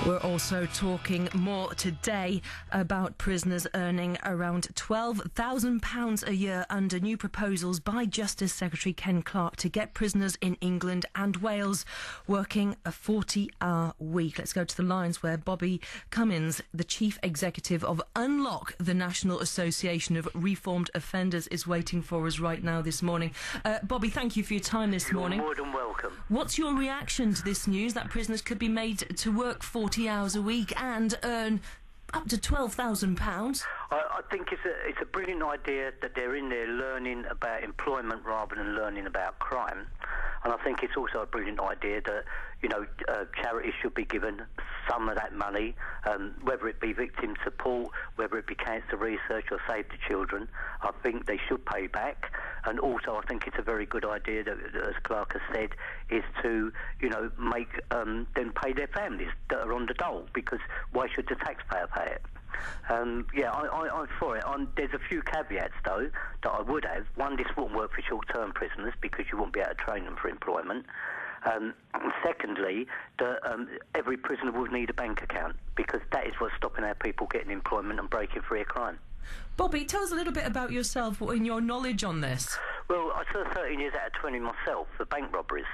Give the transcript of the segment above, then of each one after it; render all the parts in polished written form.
We're also talking more today about prisoners earning around £12,000 a year under new proposals by Justice Secretary Ken Clarke to get prisoners in England and Wales working a 40-hour week. Let's go to the lines where Bobby Cummines, the Chief Executive of Unlock, the National Association of Reformed Offenders, is waiting for us right now this morning. Bobby, thank you for your time this morning. You're more than welcome. What's your reaction to this news that prisoners could be made to work 40 hours a week and earn up to £12,000? I think it's a brilliant idea that they're in there learning about employment rather than learning about crime. And I think it's also a brilliant idea that, charities should be given some of that money, whether it be victim support, whether it be cancer research or Save the Children. I think they should pay back. And also I think it's a very good idea that, as Clarke has said, is to, make them pay their families that are on the dole, because why should the taxpayer pay it? I'm for it. There's a few caveats, though, that I would have. One, this wouldn't work for short-term prisoners because you wouldn't be able to train them for employment. Secondly, that every prisoner would need a bank account, because that is what's stopping our people getting employment and breaking free of crime. Bobby, tell us a little bit about yourself and your knowledge on this. Well, I served 13 years out of 20 myself for bank robberies,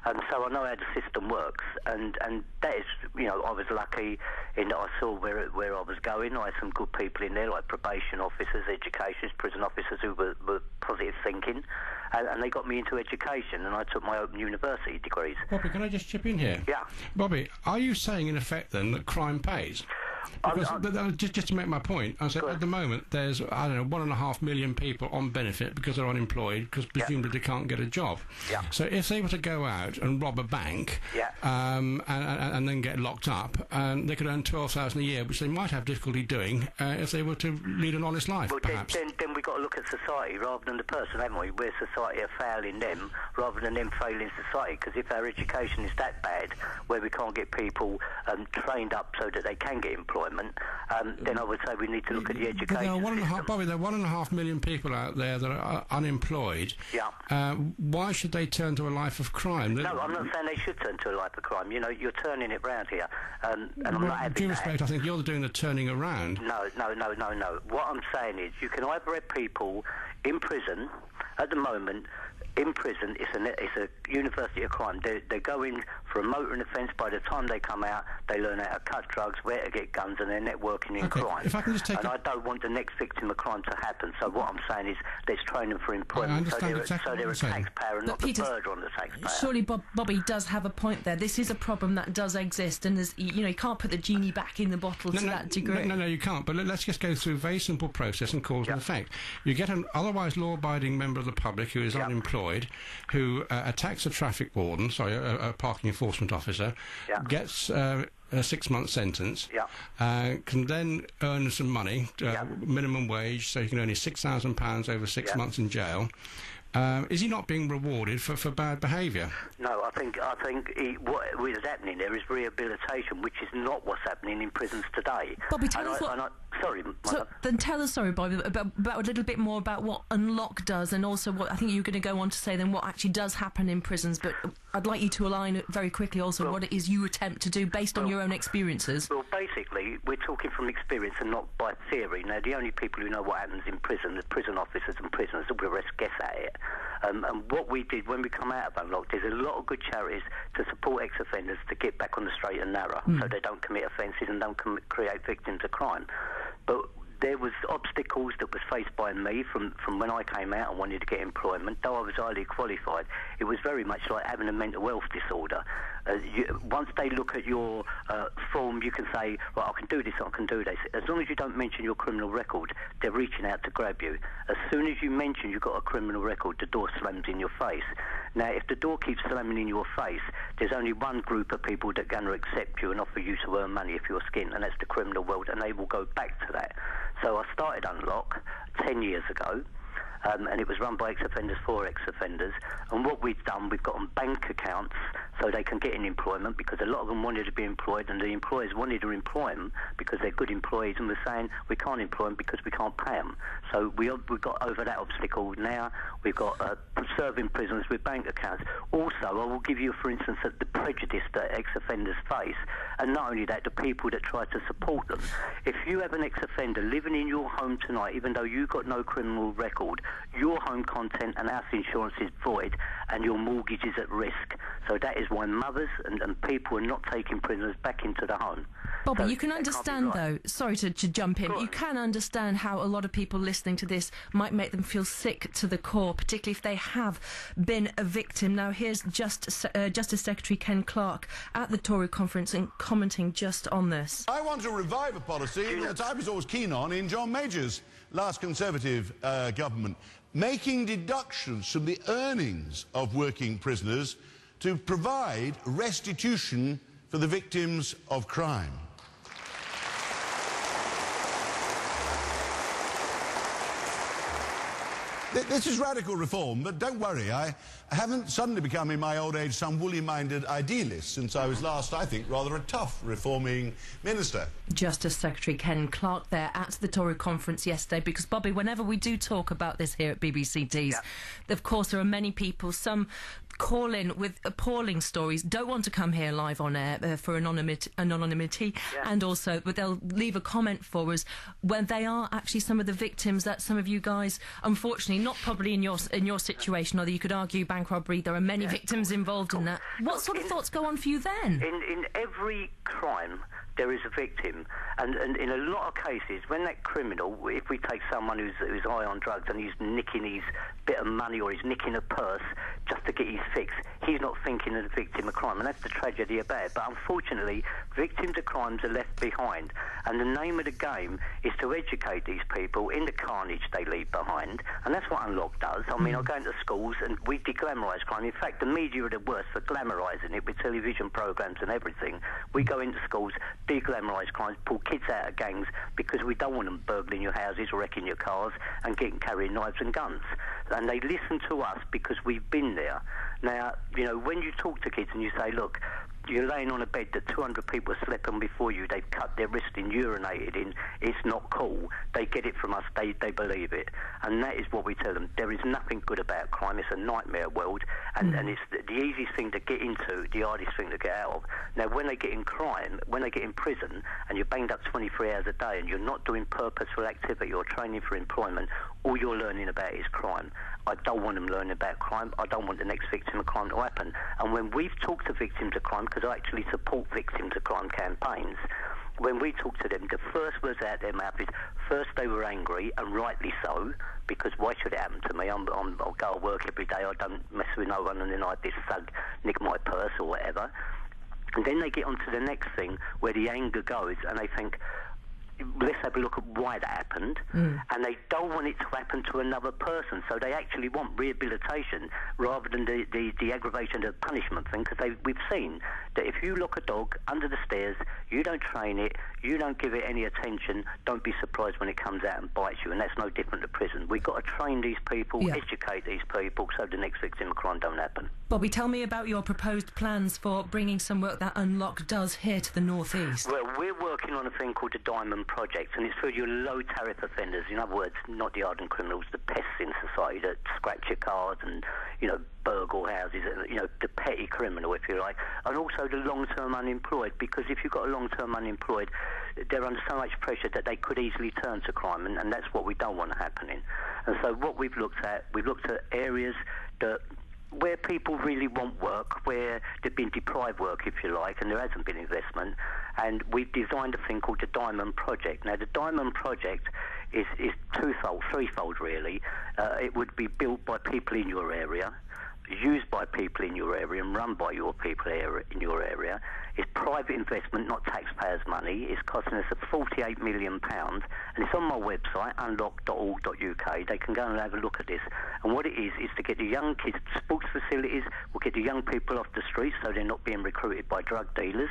so I know how the system works, and that is, I was lucky in that I saw where I was going. I had some good people in there, like probation officers, educators, prison officers who were positive thinking, and they got me into education, and I took my Open University degrees. Bobby, can I just chip in here? Yeah. Bobby, are you saying in effect then that crime pays? Because just to make my point, I said at the moment there's 1.5 million people on benefit because they're unemployed, because presumably they can't get a job. Yeah. So if they were to go out and rob a bank, and then get locked up, they could earn £12,000 a year, which they might have difficulty doing if they were to lead an honest life. Well, perhaps. Then we've got to look at society rather than the person, haven't we? We're society are failing them rather than them failing society. Because if our education is that bad, where we can't get people trained up so that they can get employment, then I would say we need to look at the education system. Bobby, there are 1.5 million people out there that are unemployed. Yeah. Why should they turn to a life of crime? No, I'm not saying they should turn to a life of crime. You're turning it round here, and I'm not having due respect, I think you're doing the turning around. No. What I'm saying is you can either have people in prison at the moment. In prison, it's a university of crime. They go in for a motoring offence. By the time they come out, they learn how to cut drugs, where to get guns, and they're networking in crime. If I can just take I don't want the next victim of crime to happen. So what I'm saying is let's train them for employment, so they're a taxpayer and not the burden on the taxpayer. Surely Bobby does have a point there. This is a problem that does exist, and there's, you can't put the genie back in the bottle to that degree. No, you can't. But let's just go through a very simple process and cause and effect. You get an otherwise law-abiding member of the public who is unemployed, who attacks a traffic warden, a parking enforcement officer, gets a 6-month sentence, can then earn some money, minimum wage, so he can earn his £6,000 over 6 months in jail. Is he not being rewarded for bad behaviour? No, I think what is happening there is rehabilitation, which is not what's happening in prisons today. Bobby, tell us then tell us, Bobby, about a little bit more about what Unlock does, and also what I think you're going to go on to say then what actually does happen in prisons. But I'd like you to align very quickly also what it is you attempt to do based on your own experiences. Well, basically, we're talking from experience and not by theory. Now, the only people who know what happens in prison, the prison officers and prisoners, all the rest guess at it. And what we did when we come out of Unlock, there's a lot of good charities to support ex-offenders to get back on the straight and narrow, so they don't commit offences and don't create victims of crime. But there was obstacles that was faced by me from when I came out and wanted to get employment. Though I was highly qualified, it was very much like having a mental health disorder. Once they look at your form, you can say, right, I can do this, I can do this. As long as you don't mention your criminal record, they're reaching out to grab you. As soon as you mention you've got a criminal record, the door slams in your face. Now, if the door keeps slamming in your face, there's only one group of people that are going to accept you and offer you to earn money if you're skinned, and that's the criminal world, and they will go back to that. So I started Unlock 10 years ago. and it was run by ex-offenders for ex-offenders. And what we've done, we've got them bank accounts so they can get in employment, because a lot of them wanted to be employed, and the employers wanted to employ them because they're good employees, and we're saying we can't employ them because we can't pay them. So we've got over that obstacle. Now we've got serving prisoners with bank accounts. Also, I will give you, for instance, the prejudice that ex-offenders face, and not only that, the people that try to support them. If you have an ex-offender living in your home tonight, even though you've got no criminal record, your home content and house insurance is void, and your mortgage is at risk. So that is why mothers and people are not taking prisoners back into the home. Bobby, you can understand, though, sorry to jump in, you can understand how a lot of people listening to this might make them feel sick to the core, particularly if they have been a victim. Now, here's Justice Secretary Ken Clarke at the Tory conference and commenting just on this. I want to revive a policy that I was always keen on in John Major's last Conservative government, making deductions from the earnings of working prisoners to provide restitution for the victims of crime. This is radical reform, but don't worry, I haven't suddenly become in my old age some woolly-minded idealist, since I was last, I think, rather a tough reforming minister. Justice Secretary Ken Clarke there at the Tory conference yesterday, because, Bobby, whenever we do talk about this here at BBC Tees, of course there are many people, some call in with appalling stories, don't want to come here live on air for anonymity, and also, but they'll leave a comment for us when they are actually some of the victims that some of you guys, unfortunately, not probably in your situation, although you could argue bank robbery, there are many victims involved in that. What sort of thoughts go on for you then? In every crime, there is a victim, and in a lot of cases, when that criminal, if we take someone who's high on drugs and he's nicking his bit of money or he's nicking a purse just to get his fix, he's not thinking of the victim of crime, and that's the tragedy about it. But unfortunately, victims of crimes are left behind, and the name of the game is to educate these people in the carnage they leave behind, and that's what Unlock does. I mean, I go into schools and we de-glamorise crime. In fact, the media are the worst for glamorising it with television programmes and everything. We go into schools, de-glamorise crimes, pull kids out of gangs because we don't want them burgling your houses, wrecking your cars and carrying knives and guns. And they listen to us because we've been there. Now, you know, when you talk to kids and you say, look, you're laying on a bed that 200 people slept on before you, they've cut their wrist in, urinated in, it's not cool. They get it from us, they believe it. And that is what we tell them. There is nothing good about crime. It's a nightmare world, and it's the easiest thing to get into, the hardest thing to get out of. Now, when they get in crime, when they get in prison, and you're banged up 23 hours a day, and you're not doing purposeful activity or training for employment, all you're learning about is crime. I don't want them learning about crime. I don't want the next victim of crime to happen. And when we've talked to victims of crime, because I actually support victims of crime campaigns, when we talk to them, the first words out their mouth is, first they were angry, and rightly so, because why should it happen to me? I'll go to work every day, I don't mess with no one, and then I this thug nick my purse or whatever. And then they get on to the next thing, where the anger goes, and they think, let's have a look at why that happened, and they don't want it to happen to another person, so they actually want rehabilitation rather than the aggravation of punishment thing, because we've seen that if you lock a dog under the stairs, you don't train it, you don't give it any attention, don't be surprised when it comes out and bites you, and that's no different to prison. We've got to train these people, educate these people, so the next victim of crime don't happen. Bobby, tell me about your proposed plans for bringing some work that Unlock does here to the North East. Well, we're working on a thing called the Diamond Project, and it's for your low-tariff offenders. In other words, not the hardened criminals, the pests in society that scratch your cars and, you know, burgle houses, you know, the petty criminal, if you like, and also the long-term unemployed, because if you've got a long-term unemployed, they're under so much pressure that they could easily turn to crime, and that's what we don't want happening. And so what we've looked at areas where people really want work, where they've been deprived work, if you like, and there hasn't been investment, and we've designed a thing called the Diamond Project. Now, the Diamond Project is threefold, really. It would be built by people in your area, used by people in your area and run by your people in your area. It's private investment, not taxpayers' money. It's costing us £48 million, and it's on my website, unlock.org.uk. They can go and have a look at this. And what it is to get the young kids, sports facilities, will get the young people off the streets so they're not being recruited by drug dealers.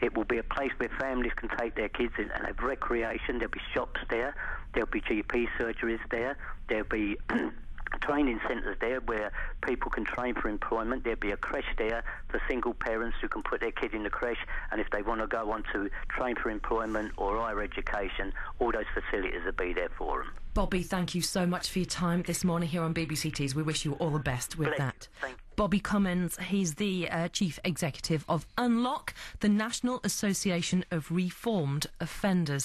It will be a place where families can take their kids in and have recreation. There'll be shops there. There'll be GP surgeries there. There'll be training centres there where people can train for employment. There'll be a creche there for single parents who can put their kid in the creche, and if they want to go on to train for employment or higher education, all those facilities will be there for them. Bobby, thank you so much for your time this morning here on BBC Tees. We wish you all the best with that. Thank you. Bobby Cummines, he's the Chief Executive of Unlock, the National Association of Reformed Offenders.